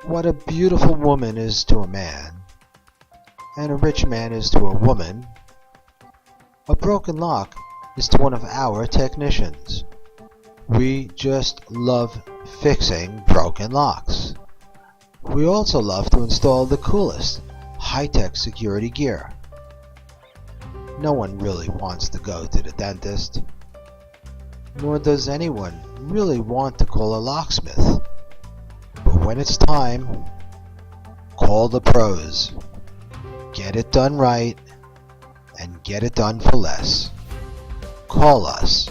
What a beautiful woman is to a man, and a rich man is to a woman, a broken lock is to one of our technicians. We just love fixing broken locks. We also love to install the coolest, high-tech security gear. No one really wants to go to the dentist, nor does anyone really want to call a locksmith. But when it's time, call the pros. Get it done right, and get it done for less. Call us